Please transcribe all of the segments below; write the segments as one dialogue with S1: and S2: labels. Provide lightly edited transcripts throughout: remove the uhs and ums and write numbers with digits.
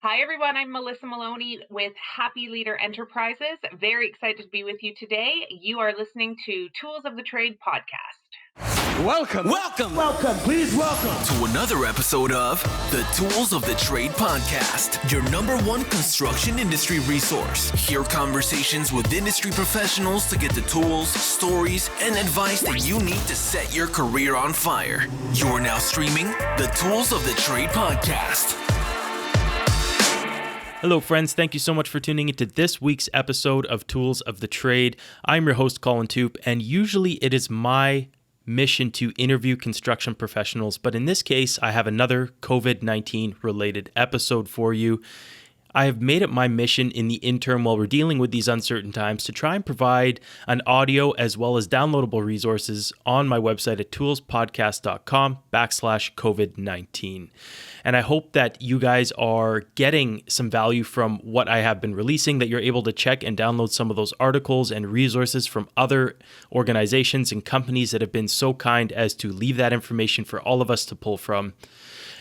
S1: Hi, everyone. I'm Melissa Maloney with Happy Leader Enterprises. Very excited to be with you today. You are listening to Tools of the Trade podcast.
S2: Welcome, please welcome
S3: to another episode of the Tools of the Trade podcast, your number one construction industry resource. Hear conversations with industry professionals to get the tools, stories, and advice that you need to set your career on fire. You're now streaming the Tools of the Trade podcast.
S4: Hello, friends. Thank you so much for tuning into this week's episode of Tools of the Trade. I'm your host, Colin Toop, and usually it is my mission to interview construction professionals, but in this case, I have another COVID-19 related episode for you. I have made it my mission in the interim while we're dealing with these uncertain times to try and provide an audio as well as downloadable resources on my website at toolspodcast.com/COVID-19. And I hope that you guys are getting some value from what I have been releasing, that you're able to check and download some of those articles and resources from other organizations and companies that have been so kind as to leave that information for all of us to pull from.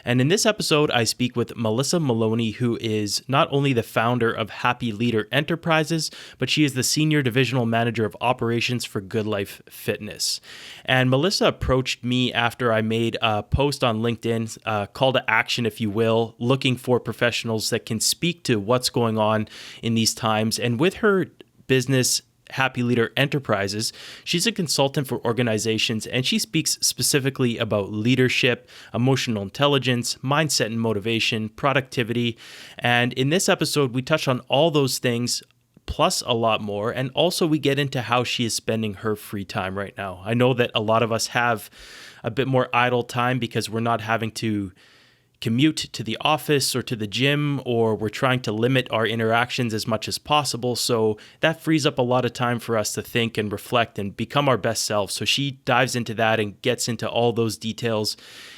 S4: And in this episode, I speak with Melissa Maloney, who is not only the founder of Happy Leader Enterprises, but she is the Senior Divisional Manager of Operations for Good Life Fitness. And Melissa approached me after I made a post on LinkedIn, a call to action, if you will, looking for professionals that can speak to what's going on in these times. And with her business, Happy Leader Enterprises, she's a consultant for organizations, and she speaks specifically about leadership, emotional intelligence, mindset and motivation, productivity. And in this episode, we touch on all those things plus a lot more. And also we get into how she is spending her free time right now. I know that a lot of us have a bit more idle time because we're not having to commute to the office or to the gym, or we're trying to limit our interactions as much as possible. So that frees up a lot of time for us to think and reflect and become our best selves. So she dives into that and gets into all those details.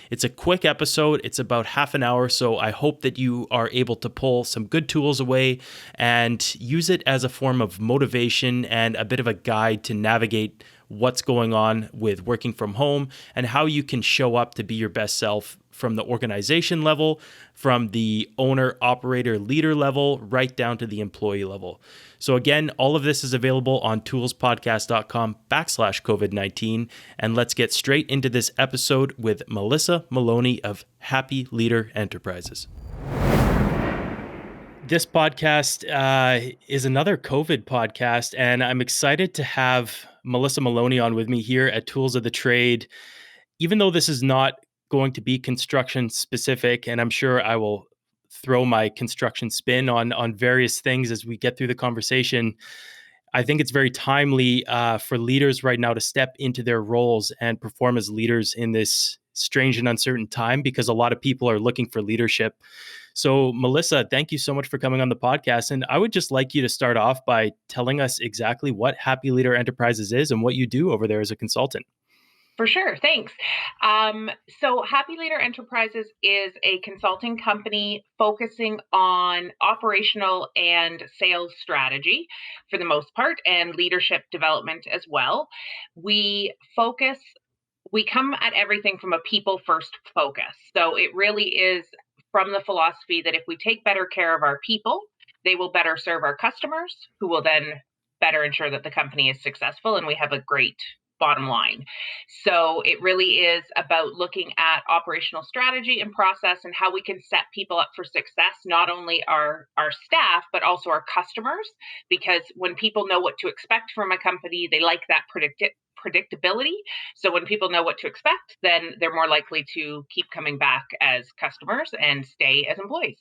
S4: It's a quick episode. It's about half an hour. So I hope that you are able to pull some good tools away and use it as a form of motivation and a bit of a guide to navigate what's going on with working from home and how you can show up to be your best self from the organization level, from the owner, operator, leader level, right down to the employee level. So again, all of this is available on toolspodcast.com/COVID-19. And let's get straight into this episode with Melissa Maloney of Happy Leader Enterprises. This podcast is another COVID podcast, and I'm excited to have Melissa Maloney on with me here at Tools of the Trade. Even though this is not going to be construction specific, and I'm sure I will throw my construction spin on various things as we get through the conversation, I think it's very timely for leaders right now to step into their roles and perform as leaders in this strange and uncertain time, because a lot of people are looking for leadership. So, Melissa, thank you so much for coming on the podcast. And I would just like you to start off by telling us exactly what Happy Leader Enterprises is and what you do over there as a consultant.
S1: For sure. Thanks. So Happy Leader Enterprises is a consulting company focusing on operational and sales strategy for the most part, and leadership development as well. We come at everything from a people first focus. So it really is from the philosophy that if we take better care of our people, they will better serve our customers, who will then better ensure that the company is successful and we have a great bottom line. So it really is about looking at operational strategy and process and how we can set people up for success, not only our staff, but also our customers, because when people know what to expect from a company, they like that predictability. So when people know what to expect, then they're more likely to keep coming back as customers and stay as employees.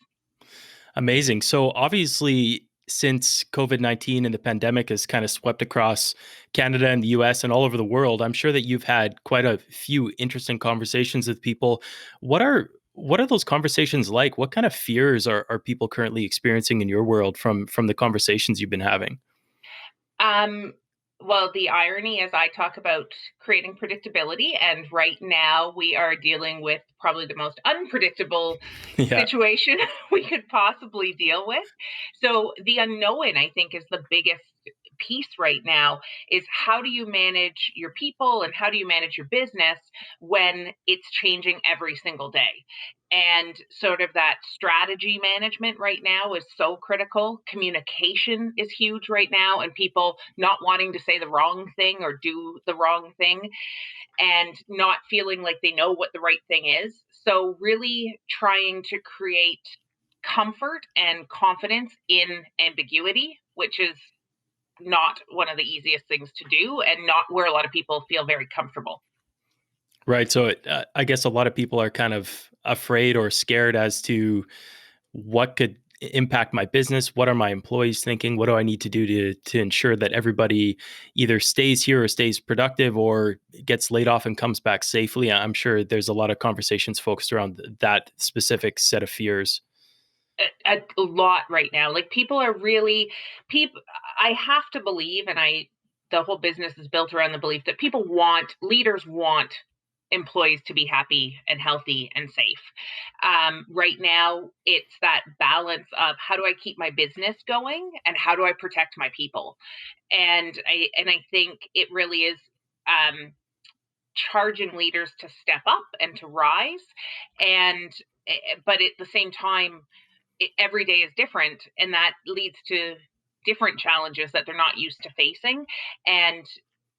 S4: Amazing. So obviously, since COVID-19 and the pandemic has kind of swept across Canada and the US and all over the world, I'm sure that you've had quite a few interesting conversations with people. What are those conversations like? What kind of fears are people currently experiencing in your world from the conversations you've been having?
S1: Well, the irony is I talk about creating predictability, and right now we are dealing with probably the most unpredictable
S4: Yeah.
S1: situation we could possibly deal with. So the unknown, I think, is the biggest piece right now is how do you manage your people and how do you manage your business when it's changing every single day? And sort of that strategy management right now is so critical. Communication is huge right now, and people not wanting to say the wrong thing or do the wrong thing and not feeling like they know what the right thing is. So, really trying to create comfort and confidence in ambiguity, which is not one of the easiest things to do and not where a lot of people feel very comfortable.
S4: Right. So I guess a lot of people are kind of afraid or scared as to what could impact my business. What are my employees thinking? What do I need to do to ensure that everybody either stays here or stays productive or gets laid off and comes back safely? I'm sure there's a lot of conversations focused around that specific set of fears.
S1: A lot right now. Like people are really people. I have to believe, and I the whole business is built around the belief that leaders want employees to be happy and healthy and safe. Right now, it's that balance of how do I keep my business going and how do I protect my people. And I think it really is um, charging leaders to step up and to rise, and but at the same time every day is different, and that leads to different challenges that they're not used to facing. And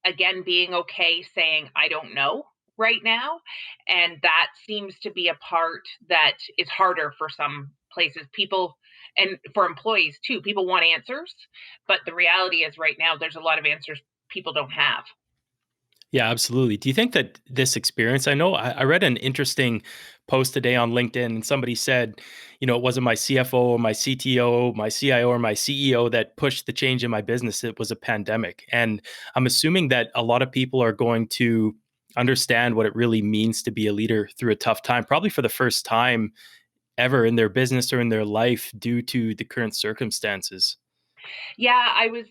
S1: again, being okay saying I don't know right now, and that seems to be a part that is harder for some places. People, and for employees too, people want answers, but the reality is right now there's a lot of answers people don't have.
S4: Yeah, absolutely. Do you think that this experience, I know I read an interesting post today on LinkedIn and somebody said, it wasn't my CFO or my CTO, my CIO or my CEO that pushed the change in my business. It was a pandemic. And I'm assuming that a lot of people are going to understand what it really means to be a leader through a tough time, probably for the first time ever in their business or in their life due to the current circumstances.
S1: Yeah, I was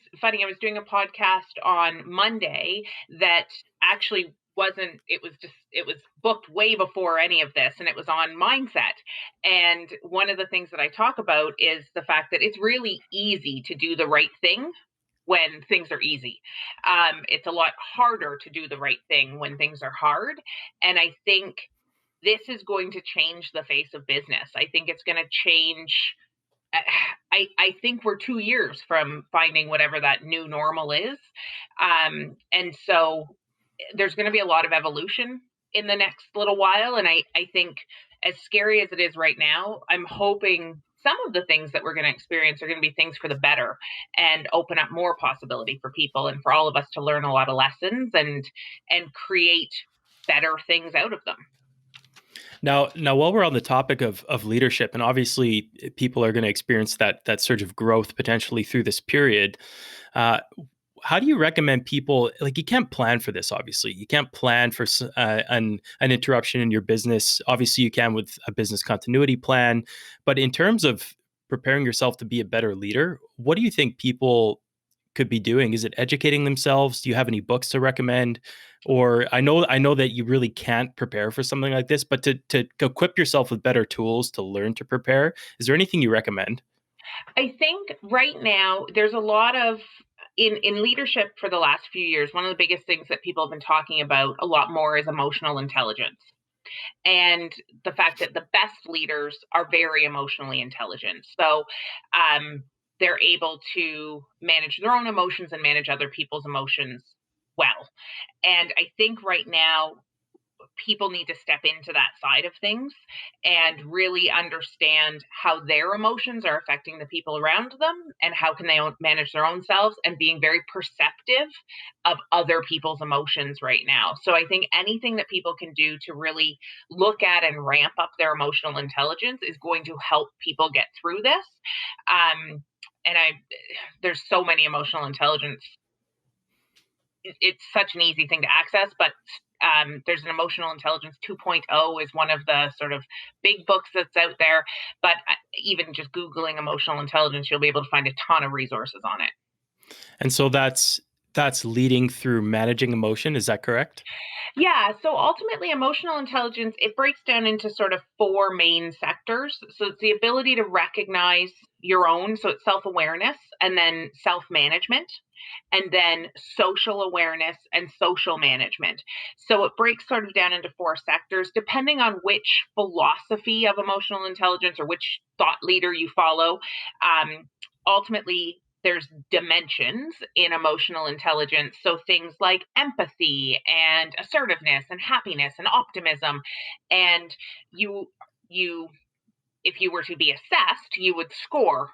S1: doing a podcast on Monday that actually wasn't, it was booked way before any of this, and it was on mindset. And one of the things that I talk about is the fact that it's really easy to do the right thing when things are easy. It's a lot harder to do the right thing when things are hard. And I think this is going to change the face of business. I think it's going to change. I think we're 2 years from finding whatever that new normal is. And so there's going to be a lot of evolution in the next little while. And I think as scary as it is right now, I'm hoping some of the things that we're going to experience are going to be things for the better and open up more possibility for people and for all of us to learn a lot of lessons and create better things out of them.
S4: Now, while we're on the topic of leadership, and obviously people are going to experience that surge of growth potentially through this period, uh, how do you recommend people? Like, you can't plan for this. Obviously, you can't plan for an interruption in your business. Obviously, you can with a business continuity plan, but in terms of preparing yourself to be a better leader, what do you think people could be doing? Is it educating themselves? Do you have any books to recommend? Or I know that you really can't prepare for something like this, but to equip yourself with better tools to learn to prepare, is there anything you recommend?
S1: I think right now there's a lot of in leadership for the last few years, one of the biggest things that people have been talking about a lot more is emotional intelligence. And the fact that the best leaders are very emotionally intelligent. So they're able to manage their own emotions and manage other people's emotions well. And I think right now people need to step into that side of things and really understand how their emotions are affecting the people around them and how can they manage their own selves, and being very perceptive of other people's emotions right now. So I think anything that people can do to really look at and ramp up their emotional intelligence is going to help people get through this. And there's so many emotional intelligence, it's such an easy thing to access, but there's an emotional intelligence 2.0 is one of the sort of big books that's out there. But even just Googling emotional intelligence, you'll be able to find a ton of resources on it.
S4: And so that's leading through managing emotion. Is that correct?
S1: Yeah. So ultimately, emotional intelligence, it breaks down into sort of four main sectors. So it's the ability to recognize your own, so it's self-awareness and then self-management, and then social awareness and social management. So it breaks sort of down into four sectors, depending on which philosophy of emotional intelligence or which thought leader you follow. Ultimately, there's dimensions in emotional intelligence. So things like empathy and assertiveness and happiness and optimism. And you if you were to be assessed, you would score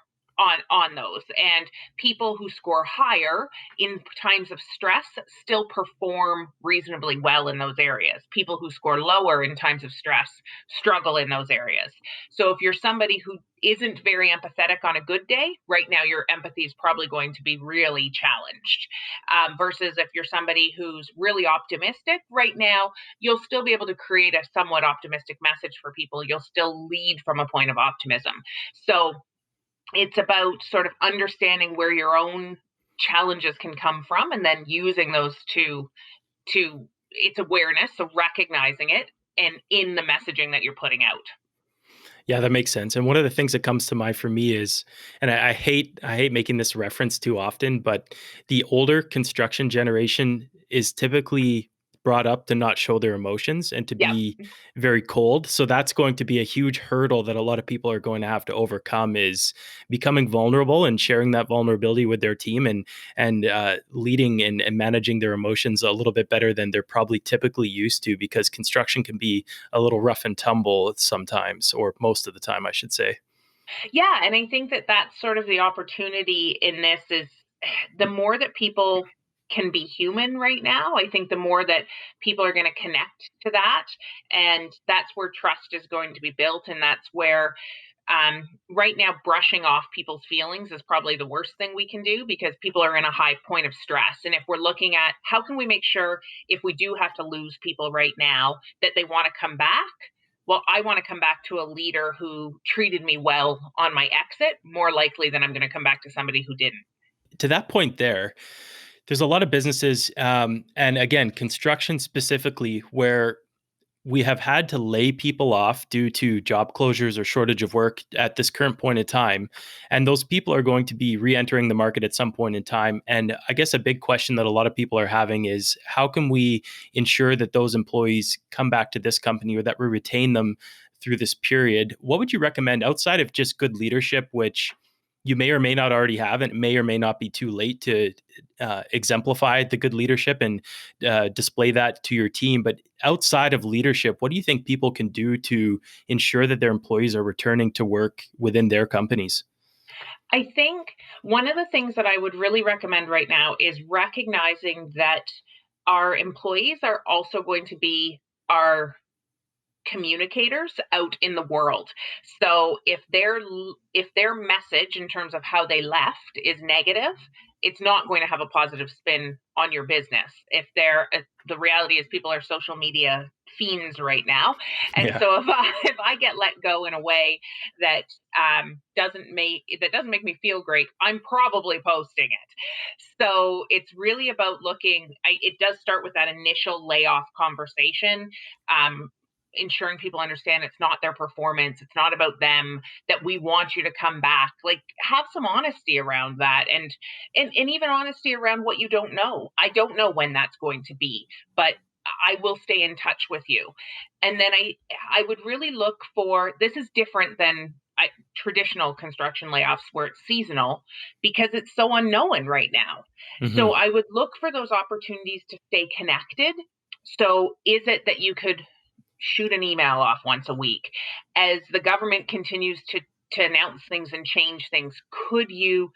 S1: on those. And people who score higher in times of stress still perform reasonably well in those areas. People who score lower in times of stress struggle in those areas. So if you're somebody who isn't very empathetic on a good day, right now your empathy is probably going to be really challenged. Versus if you're somebody who's really optimistic right now, you'll still be able to create a somewhat optimistic message for people. You'll still lead from a point of optimism. So it's about sort of understanding where your own challenges can come from and then using those to it's awareness, so recognizing it and in the messaging that you're putting out.
S4: Yeah, that makes sense. And one of the things that comes to mind for me is, and I hate making this reference too often, but the older construction generation is typically brought up to not show their emotions and to
S1: Yeah.
S4: be very cold. So that's going to be a huge hurdle that a lot of people are going to have to overcome, is becoming vulnerable and sharing that vulnerability with their team, and leading and managing their emotions a little bit better than they're probably typically used to, because construction can be a little rough and tumble sometimes, or most of the time, I should say.
S1: Yeah, and I think that that's sort of the opportunity in this is the more that people can be human right now, I think the more that people are going to connect to that. And that's where trust is going to be built. And that's where right now, brushing off people's feelings is probably the worst thing we can do because people are in a high point of stress. And if we're looking at how can we make sure if we do have to lose people right now that they want to come back, well, I want to come back to a leader who treated me well on my exit, more likely than I'm going to come back to somebody who didn't.
S4: To that point there's a lot of businesses, and again, construction specifically, where we have had to lay people off due to job closures or shortage of work at this current point in time. And those people are going to be re-entering the market at some point in time. And I guess a big question that a lot of people are having is, how can we ensure that those employees come back to this company, or that we retain them through this period? What would you recommend outside of just good leadership, which you may or may not already have, and it may or may not be too late to exemplify the good leadership and display that to your team? But outside of leadership, what do you think people can do to ensure that their employees are returning to work within their companies?
S1: I think one of the things that I would really recommend right now is recognizing that our employees are also going to be our communicators out in the world. So if their message in terms of how they left is negative, it's not going to have a positive spin on your business. If the reality is people are social media fiends right now, and
S4: Yeah.
S1: so if I get let go in a way that doesn't make me feel great, I'm probably posting it. So it's really about looking. It does start with that initial layoff conversation. Um, Ensuring people understand it's not their performance, it's not about them, that we want you to come back. Like, have some honesty around that, and even honesty around what you don't know. I don't know when that's going to be, but I will stay in touch with you. And then I would really look for, this is different than traditional construction layoffs where it's seasonal because it's so unknown right now.
S4: Hmm.
S1: So I would look for those opportunities to stay connected. So is it that you could shoot an email off once a week as the government continues to announce things and change things? Could you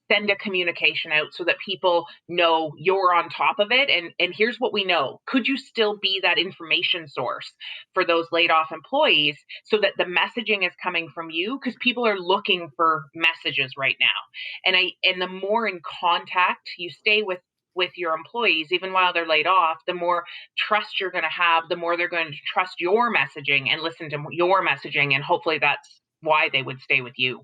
S1: send a communication out so that people know you're on top of it, and here's what we know? Could you still be that information source for those laid off employees so that the messaging is coming from you, because people are looking for messages right now? And the more in contact you stay with your employees, even while they're laid off, the more trust you're going to have, the more they're going to trust your messaging and listen to your messaging. And hopefully that's why they would stay with you.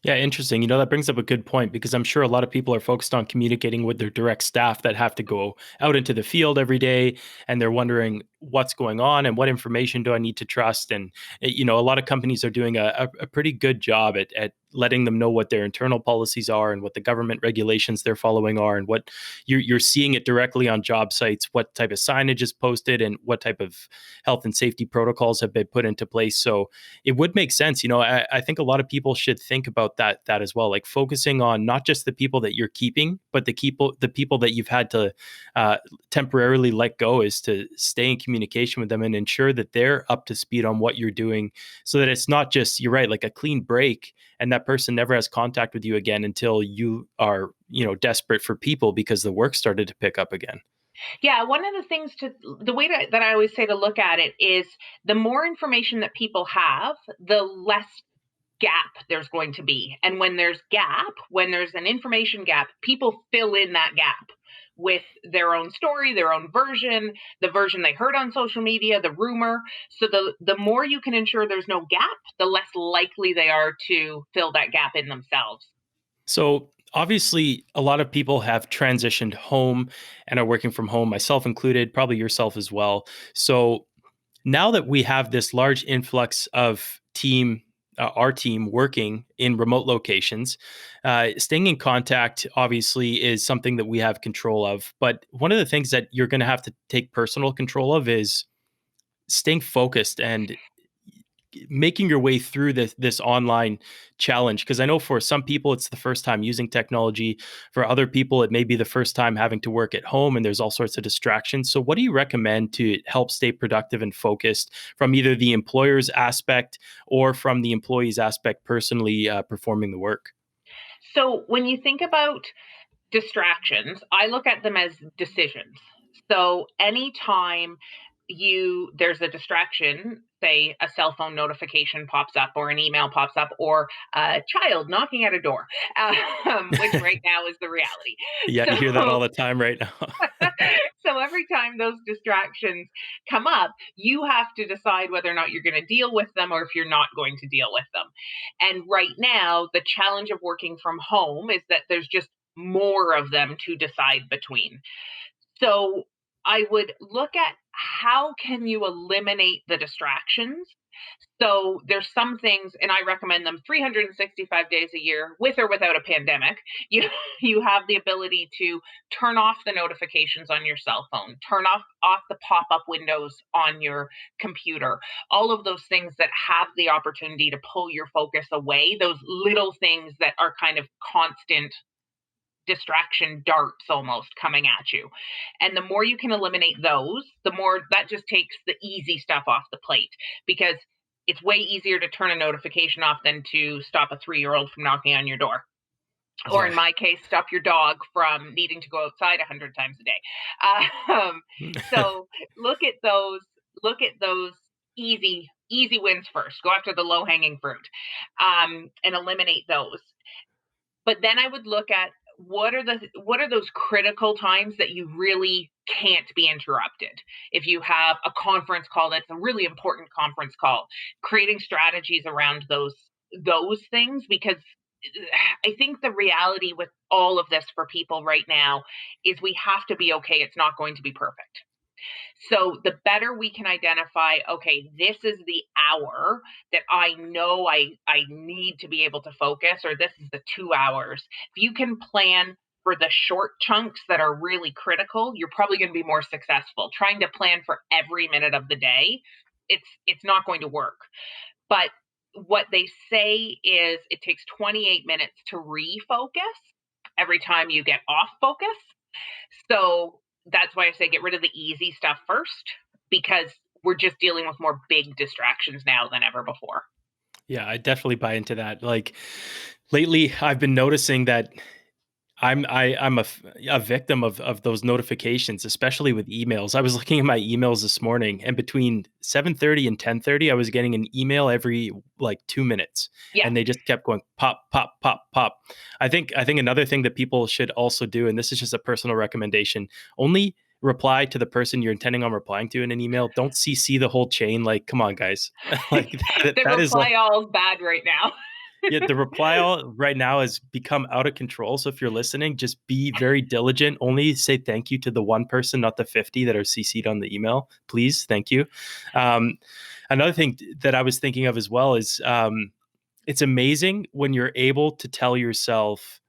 S4: Yeah, interesting. That brings up a good point because I'm sure a lot of people are focused on communicating with their direct staff that have to go out into the field every day, and they're wondering what's going on and what information do I need to trust. And a lot of companies are doing a pretty good job at letting them know what their internal policies are and what the government regulations they're following are, and what you're seeing it directly on job sites, what type of signage is posted, and what type of health and safety protocols have been put into place. So it would make sense. I think a lot of people should think about that as well, like focusing on not just the people that you're keeping, but the people that you've had to temporarily let go, is to stay in communication with them and ensure that they're up to speed on what you're doing, so that it's not just, you're right, like a clean break, and that person never has contact with you again until you are desperate for people because the work started to pick up again.
S1: Yeah, one of the things the way that I always say to look at it is the more information that people have, the less gap there's going to be. And when there's an information gap, people fill in that gap with their own story, their own version, the version they heard on social media, the rumor. So the more you can ensure there's no gap, the less likely they are to fill that gap in themselves.
S4: So obviously, a lot of people have transitioned home and are working from home, myself included, probably yourself as well. So now that we have this large influx of our team working in remote locations, staying in contact obviously is something that we have control of. But one of the things that you're going to have to take personal control of is staying focused and making your way through this online challenge, because I know for some people it's the first time using technology. For other people it may be the first time having to work at home, and there's all sorts of distractions. So what do you recommend to help stay productive and focused from either the employer's aspect or from the employee's aspect, personally performing the work?
S1: So when you think about distractions, I look at them as decisions. So anytime there's a distraction, say a cell phone notification pops up or an email pops up or a child knocking at a door, which right now is the reality.
S4: Yeah, you hear that all
S1: So
S4: the time right now.
S1: so every time those distractions come up, you have to decide whether or not you're going to deal with them or if you're not going to deal with them. And right now, the challenge of working from home is that there's just more of them to decide between. So I would look at how can you eliminate the distractions. So there's some things, and I recommend them 365 days a year, with or without a pandemic. You you have the ability to turn off the notifications on your cell phone, turn off the pop-up windows on your computer. All of those things that have the opportunity to pull your focus away, those little things that are kind of constant distraction darts almost coming at you. And the more you can eliminate those, the more that just takes the easy stuff off the plate, because it's way easier to turn a notification off than to stop a 3-year-old from knocking on your door. Or
S4: Yeah.
S1: in my case, stop your dog from needing to go outside 100 times a day. So look at those easy wins first. Go after the low hanging fruit, and eliminate those. But then I would look at what are those critical times that you really can't be interrupted. If you have a conference call that's a really important conference call, creating strategies around those things, because I think the reality with all of this for people right now is we have to be okay. It's not going to be perfect. So the better we can identify, okay, this is the hour that I know I need to be able to focus, or this is the 2 hours. If you can plan for the short chunks that are really critical, you're probably going to be more successful. Trying to plan for every minute of the day, it's not going to work. But what they say is it takes 28 minutes to refocus every time you get off focus. So that's why I say get rid of the easy stuff first, because we're just dealing with more big distractions now than ever before.
S4: Yeah, I definitely buy into that. Like lately, I've been noticing that I'm a victim of those notifications, especially with emails. I was looking at my emails this morning, and between 7:30 and 10:30, I was getting an email every like 2 minutes,
S1: Yeah.
S4: and they just kept going pop, pop, pop, pop. I think another thing that people should also do, and this is just a personal recommendation, only reply to the person you're intending on replying to in an email. Don't CC the whole chain. Like, come on, guys. Like
S1: The
S4: that is like.
S1: reply all is bad right now.
S4: Yeah, the reply all right now has become out of control. So if you're listening, just be very diligent. Only say thank you to the one person, not the 50 that are CC'd on the email. Please, thank you. Um, Another thing that I was thinking of as well is it's amazing when you're able to tell yourself,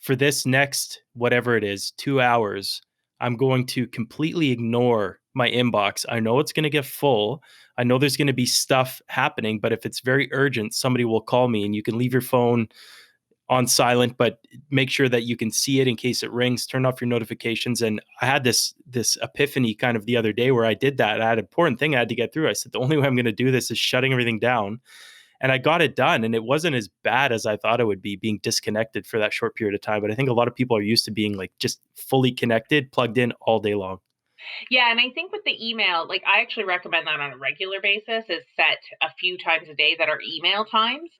S4: for this next whatever it is, 2 hours, I'm going to completely ignore my inbox. I know it's going to get full. I know there's going to be stuff happening, but if it's very urgent, somebody will call me, and you can leave your phone on silent, but make sure that you can see it in case it rings. Turn off your notifications. And I had this epiphany kind of the other day where I did that. I had an important thing I had to get through. I said, the only way I'm going to do this is shutting everything down, and I got it done. And it wasn't as bad as I thought it would be, being disconnected for that short period of time. But I think a lot of people are used to being like just fully connected, plugged in all day long.
S1: Yeah, and I think with the email, like I actually recommend that on a regular basis is set a few times a day that are email times,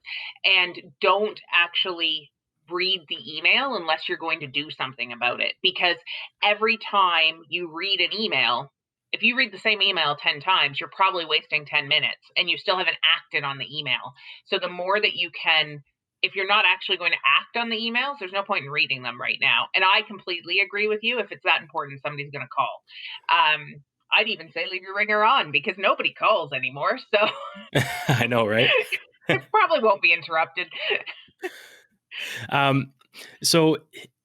S1: and don't actually read the email unless you're going to do something about it. Because every time you read an email, if you read the same email 10 times, you're probably wasting 10 minutes and you still haven't acted on the email. So the more that you can, if you're not actually going to act on the emails, there's no point in reading them right now. And I completely agree with you. If it's that important, somebody's going to call. I'd even say leave your ringer on because nobody calls anymore. So
S4: I know, right?
S1: it probably won't be interrupted.
S4: Um, so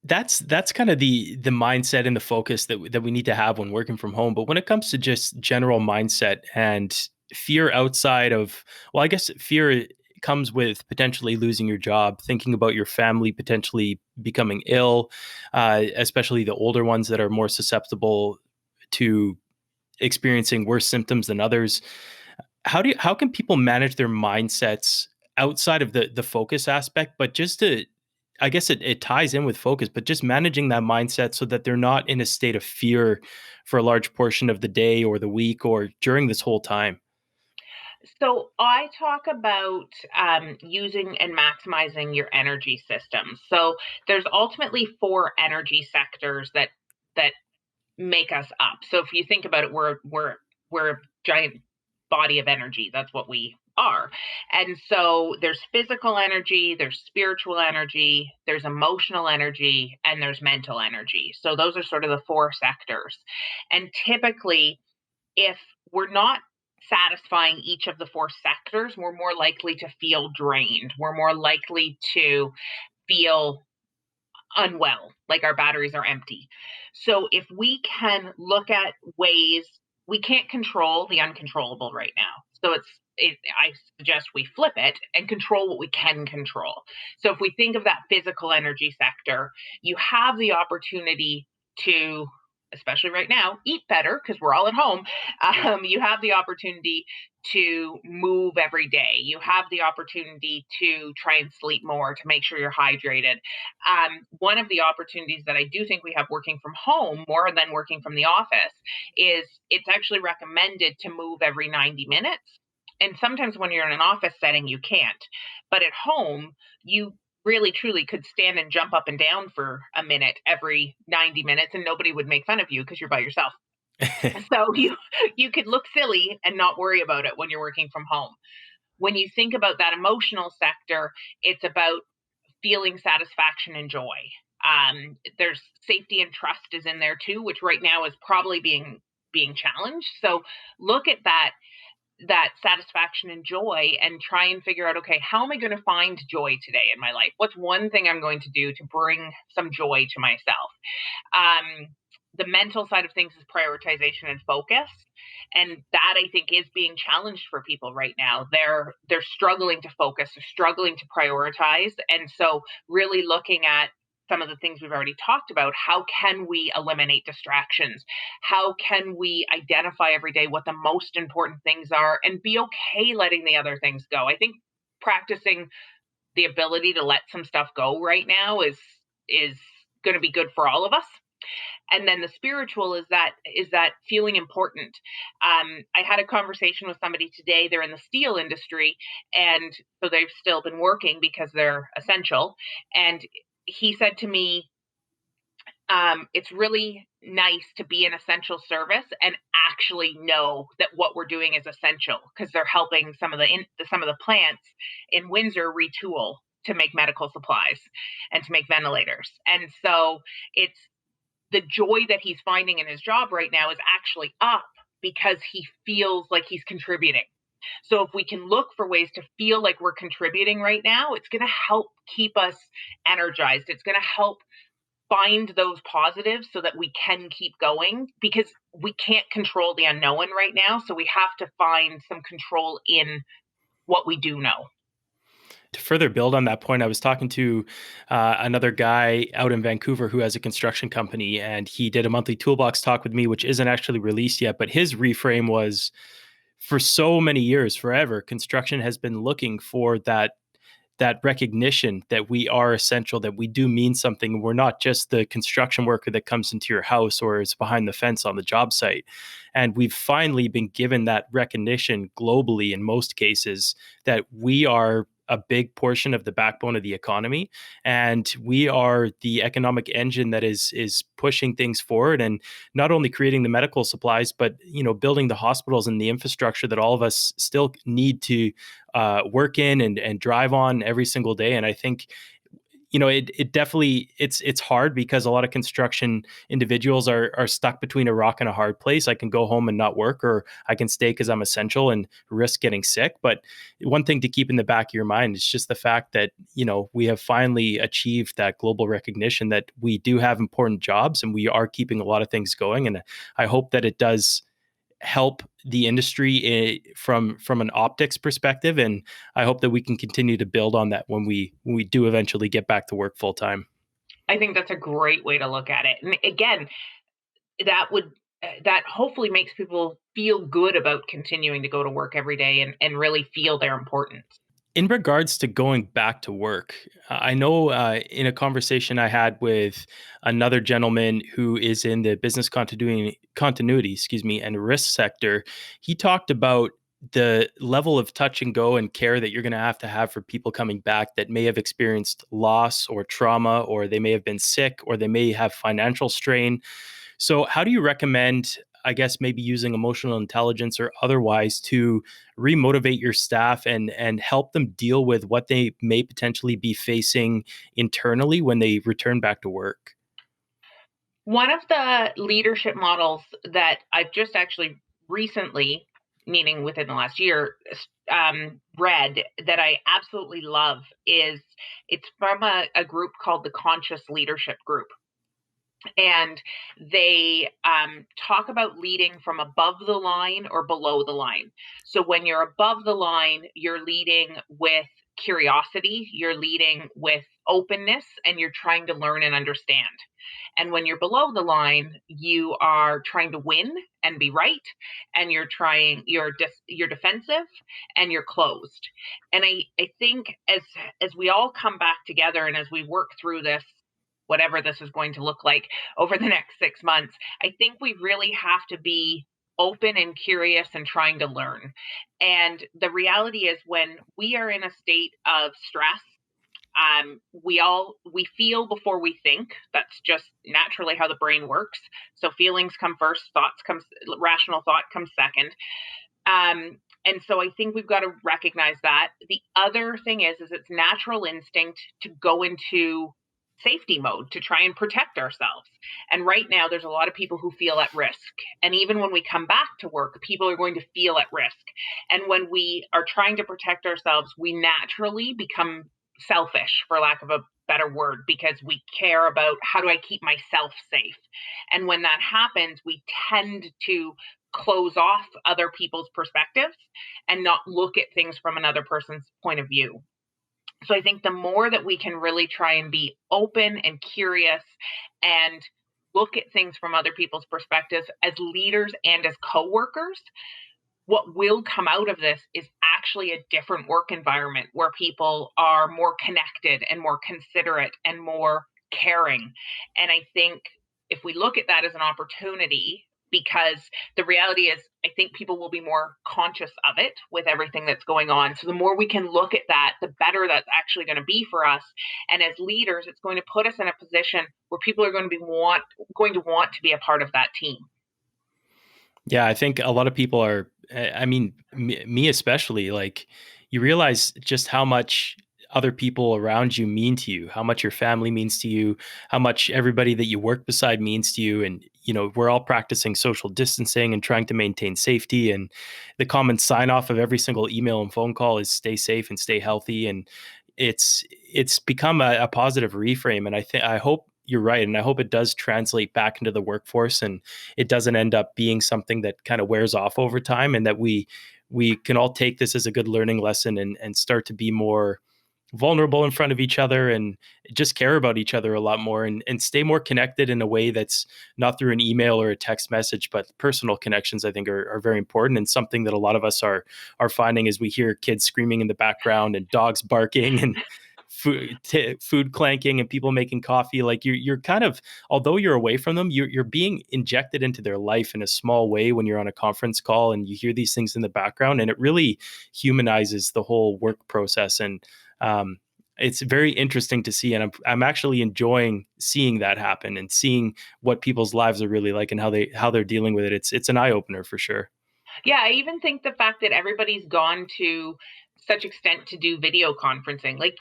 S4: that's kind of the mindset and the focus that we need to have when working from home. But when it comes to just general mindset and fear outside of, well, I guess fear comes with potentially losing your job, thinking about your family potentially becoming ill, especially the older ones that are more susceptible to experiencing worse symptoms than others. How can people manage their mindsets outside of the focus aspect, but just to, I guess it ties in with focus, but just managing that mindset so that they're not in a state of fear for a large portion of the day or the week or during this whole time?
S1: So I talk about using and maximizing your energy systems. So there's ultimately four energy sectors that make us up. So if you think about it, we're a giant body of energy. That's what we are. And so there's physical energy, there's spiritual energy, there's emotional energy, and there's mental energy. So those are sort of the four sectors. And typically, if we're not satisfying each of the four sectors, we're more likely to feel drained. We're more likely to feel unwell, like our batteries are empty. So if we can look at ways, we can't control the uncontrollable right now. So I suggest we flip it and control what we can control. So if we think of that physical energy sector, you have the opportunity to, especially right now, eat better because we're all at home. You have the opportunity to move every day. You have the opportunity to try and sleep more to make sure you're hydrated. One of the opportunities that I do think we have working from home more than working from the office is it's actually recommended to move every 90 minutes. And sometimes when you're in an office setting, you can't. But at home, you really truly could stand and jump up and down for a minute every 90 minutes and nobody would make fun of you because you're by yourself. So you could look silly and not worry about it when you're working from home. When you think about that emotional sector, it's about feeling satisfaction and joy. There's safety and trust is in there too, which right now is probably being challenged. So look at that satisfaction and joy and try and figure out, okay, how am I going to find joy today in my life? What's one thing I'm going to do to bring some joy to myself? The mental side of things is prioritization and focus. And that I think is being challenged for people right now. They're struggling to focus, they're struggling to prioritize. And so really looking at some of the things we've already talked about, how can we eliminate distractions? How can we identify every day what the most important things are and be okay letting the other things go? I think practicing the ability to let some stuff go right now is going to be good for all of us. And then the spiritual is that feeling important. I had a conversation with somebody today. They're in the steel industry, and so they've still been working because they're essential. And he said to me, it's really nice to be an essential service and actually know that what we're doing is essential, because they're helping some of the plants in Windsor retool to make medical supplies and to make ventilators. And so it's the joy that he's finding in his job right now is actually up because he feels like he's contributing. So if we can look for ways to feel like we're contributing right now, it's going to help keep us energized. It's going to help find those positives so that we can keep going, because we can't control the unknown right now. So we have to find some control in what we do know.
S4: To further build on that point, I was talking to another guy out in Vancouver who has a construction company, and he did a monthly toolbox talk with me, which isn't actually released yet. But his reframe was, for so many years, forever, construction has been looking for that recognition that we are essential, that we do mean something. We're not just the construction worker that comes into your house or is behind the fence on the job site. And we've finally been given that recognition globally in most cases, that we are a big portion of the backbone of the economy, and we are the economic engine that is pushing things forward, and not only creating the medical supplies, but building the hospitals and the infrastructure that all of us still need to work in and drive on every single day. And I think it definitely, it's hard because a lot of construction individuals are stuck between a rock and a hard place. I can go home and not work, or I can stay because I'm essential and risk getting sick. But one thing to keep in the back of your mind is just the fact that we have finally achieved that global recognition that we do have important jobs and we are keeping a lot of things going. And I hope that it does help the industry from an optics perspective, and I hope that we can continue to build on that when we do eventually get back to work full time.
S1: I think that's a great way to look at it. And again, that hopefully makes people feel good about continuing to go to work every day and really feel their importance.
S4: In regards to going back to work, I know in a conversation I had with another gentleman who is in the business continuity, and risk sector, he talked about the level of touch and go and care that you're going to have for people coming back that may have experienced loss or trauma, or they may have been sick, or they may have financial strain. So how do you recommend, I guess, maybe using emotional intelligence or otherwise to remotivate your staff and help them deal with what they may potentially be facing internally when they return back to work?
S1: One of the leadership models that I've just actually recently, meaning within the last year, read that I absolutely love it's from a group called the Conscious Leadership Group. And they talk about leading from above the line or below the line. So when you're above the line, you're leading with curiosity, you're leading with openness, and you're trying to learn and understand. And when you're below the line, you are trying to win and be right, and you're defensive and you're closed. And I think as we all come back together and as we work through this, whatever this is going to look like over the next 6 months, I think we really have to be open and curious and trying to learn. And the reality is, when we are in a state of stress, we feel before we think. That's just naturally how the brain works. So feelings come first, rational thought comes second. And so I think we've got to recognize that. The other thing is it's natural instinct to go into safety mode to try and protect ourselves. And right now, there's a lot of people who feel at risk. And even when we come back to work, people are going to feel at risk. And when we are trying to protect ourselves, we naturally become selfish, for lack of a better word, because we care about, how do I keep myself safe? And when that happens, we tend to close off other people's perspectives and not look at things from another person's point of view. So I think the more that we can really try and be open and curious and look at things from other people's perspectives as leaders and as coworkers, what will come out of this is actually a different work environment where people are more connected and more considerate and more caring. And I think if we look at that as an opportunity because the reality is I think people will be more conscious of it with everything that's going on. So the more we can look at that, the better that's actually going to be for us. And as leaders, it's going to put us in a position where people are going to want to be a part of that team.
S4: Yeah, I think a lot of people are, I mean, me especially, like you realize just how much other people around you mean to you, how much your family means to you, how much everybody that you work beside means to you. And, we're all practicing social distancing and trying to maintain safety. And the common sign off of every single email and phone call is stay safe and stay healthy. And it's become a positive reframe. And I hope you're right. And I hope it does translate back into the workforce and it doesn't end up being something that kind of wears off over time, and that we can all take this as a good learning lesson and start to be more vulnerable in front of each other and just care about each other a lot more and stay more connected in a way that's not through an email or a text message, but personal connections, I think are very important, and something that a lot of us are finding as we hear kids screaming in the background and dogs barking and food clanking and people making coffee. Like you're kind of, although you're away from them, you're being injected into their life in a small way when you're on a conference call and you hear these things in the background, and it really humanizes the whole work process. And it's very interesting to see, and I'm actually enjoying seeing that happen and seeing what people's lives are really like and how they're dealing with it. It's an eye opener for sure.
S1: Yeah, I even think the fact that everybody's gone to such extent to do video conferencing, like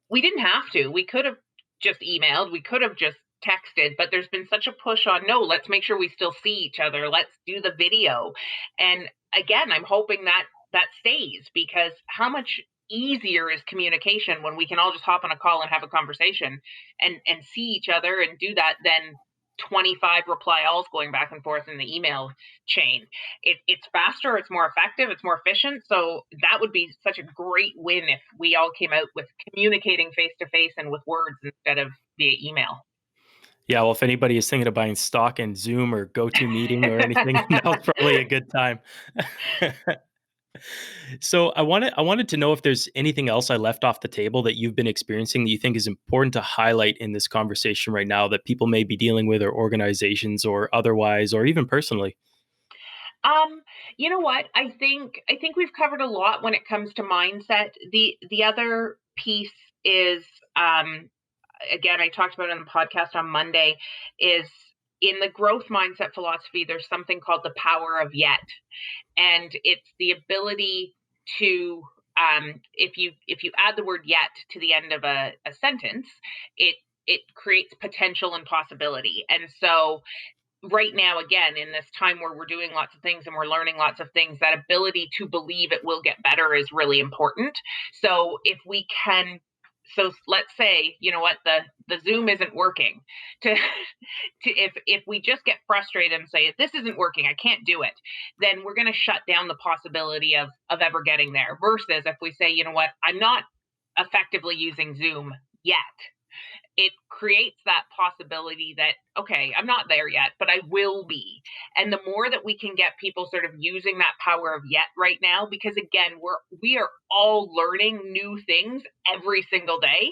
S1: we didn't have to. We could have just emailed, we could have just texted, but there's been such a push on no, let's make sure we still see each other. Let's do the video. And again, I'm hoping that that stays, because how much easier is communication when we can all just hop on a call and have a conversation and see each other and do that than 25 reply alls going back and forth in the email chain. It's faster, it's more effective, it's more efficient. So that would be such a great win if we all came out with communicating face to face and with words instead of via email.
S4: Yeah, well, if anybody is thinking of buying stock in Zoom or GoToMeeting or anything, now's probably a good time. So I wanted to know if there's anything else I left off the table that you've been experiencing that you think is important to highlight in this conversation right now that people may be dealing with, or organizations or otherwise, or even personally.
S1: Um, you know what? I think we've covered a lot when it comes to mindset. The other piece is again, I talked about it on the podcast on Monday, is in the growth mindset philosophy, there's something called the power of yet. And it's the ability to if you add the word yet to the end of a sentence, it creates potential and possibility. And so right now, again, in this time where we're doing lots of things and we're learning lots of things, that ability to believe it will get better is really important. So if we can, so let's say, you know what, the Zoom isn't working. To if we just get frustrated and say this isn't working, I can't do it, then we're going to shut down the possibility of ever getting there. Versus if we say, you know what, I'm not effectively using Zoom yet, it creates that possibility that, okay, I'm not there yet, but I will be. And the more that we can get people sort of using that power of yet right now, because again, we are all learning new things every single day.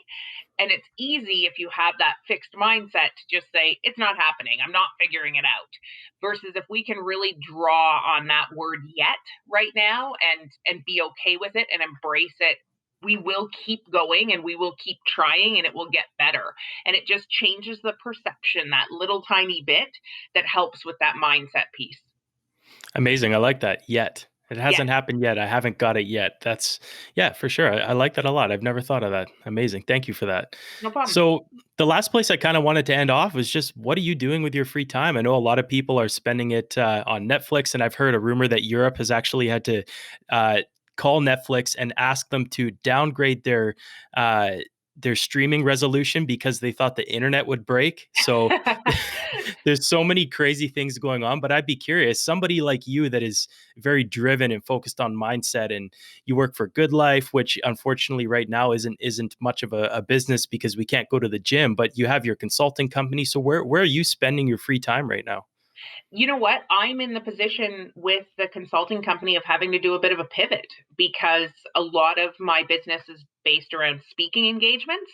S1: And it's easy if you have that fixed mindset to just say, it's not happening, I'm not figuring it out. Versus if we can really draw on that word yet right now and be okay with it and embrace it, we will keep going and we will keep trying and it will get better. And it just changes the perception that little tiny bit that helps with that mindset piece.
S4: Amazing. I like that. Yet. It
S1: Yeah,
S4: hasn't happened yet. I haven't got it yet. Yeah, for sure. I like that a lot. I've never thought of that. Amazing. Thank you for that.
S1: no problem.
S4: So, the last place I kind of wanted to end off was just what are you doing with your free time? I know a lot of people are spending it on Netflix, and I've heard a rumor that Europe has actually had to uh, call Netflix and ask them to downgrade their streaming resolution because they thought the internet would break. So there's so many crazy things going on, but I'd be curious, somebody like you that is very driven and focused on mindset, and you work for Good Life, which unfortunately right now isn't much of a business because we can't go to the gym, but you have your consulting company. So where are you spending your free time right now?
S1: You know what? I'm in the position with the consulting company of having to do a bit of a pivot because a lot of my business is based around speaking engagements.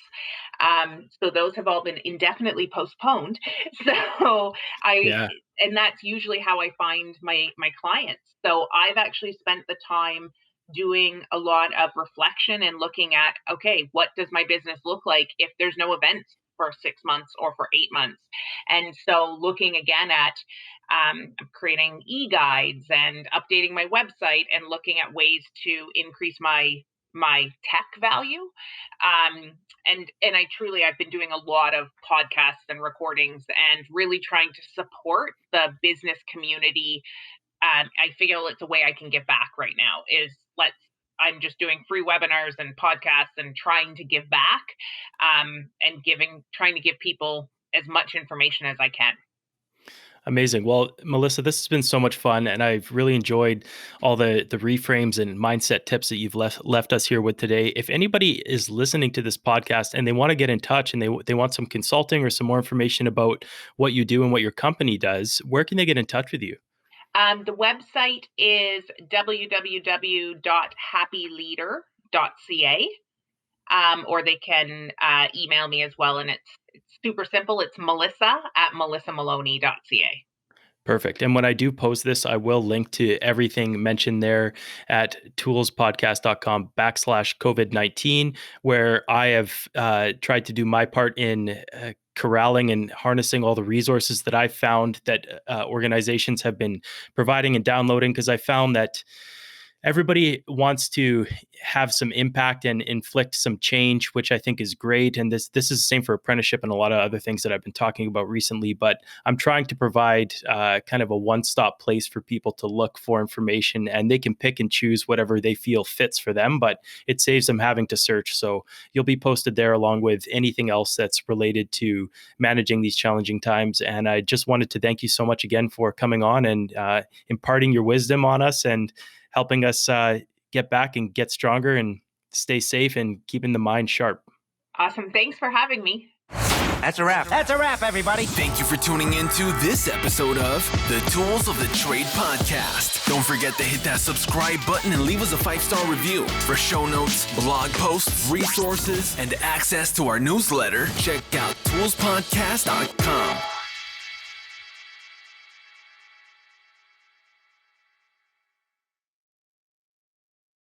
S1: So those have all been indefinitely postponed. So I,
S4: Yeah.
S1: and that's usually how I find my clients. So I've actually spent the time doing a lot of reflection and looking at, okay, what does my business look like if there's no events for 6 months or for 8 months? And so looking again at creating e-guides and updating my website and looking at ways to increase my tech value. And I've been doing a lot of podcasts and recordings and really trying to support the business community. I feel it's a way I can give back right now is I'm just doing free webinars and podcasts and trying to give back, and trying to give people as much information as I can.
S4: Amazing. Well, Melissa, this has been so much fun, and I've really enjoyed all the reframes and mindset tips that you've left us here with today. If anybody is listening to this podcast and they want to get in touch and they want some consulting or some more information about what you do and what your company does, where can they get in touch with you?
S1: The website is www.happyleader.ca, or they can email me as well, and it's super simple. It's melissa@melissamaloney.ca.
S4: Perfect. And when I do post this, I will link to everything mentioned there at toolspodcast.com/COVID-19, where I have tried to do my part in corralling and harnessing all the resources that I found that organizations have been providing and downloading, because I found that everybody wants to have some impact and inflict some change, which I think is great. And this is the same for apprenticeship and a lot of other things that I've been talking about recently. But I'm trying to provide kind of a one-stop place for people to look for information, and they can pick and choose whatever they feel fits for them. But it saves them having to search. So you'll be posted there along with anything else that's related to managing these challenging times. And I just wanted to thank you so much again for coming on and imparting your wisdom on us and helping us get back and get stronger and stay safe and keeping the mind sharp.
S1: Awesome. Thanks for having me.
S2: That's a wrap. That's a wrap, everybody.
S3: Thank you for tuning into this episode of the Tools of the Trade podcast. Don't forget to hit that subscribe button and leave us a 5-star review. For show notes, blog posts, resources, and access to our newsletter, check out toolspodcast.com.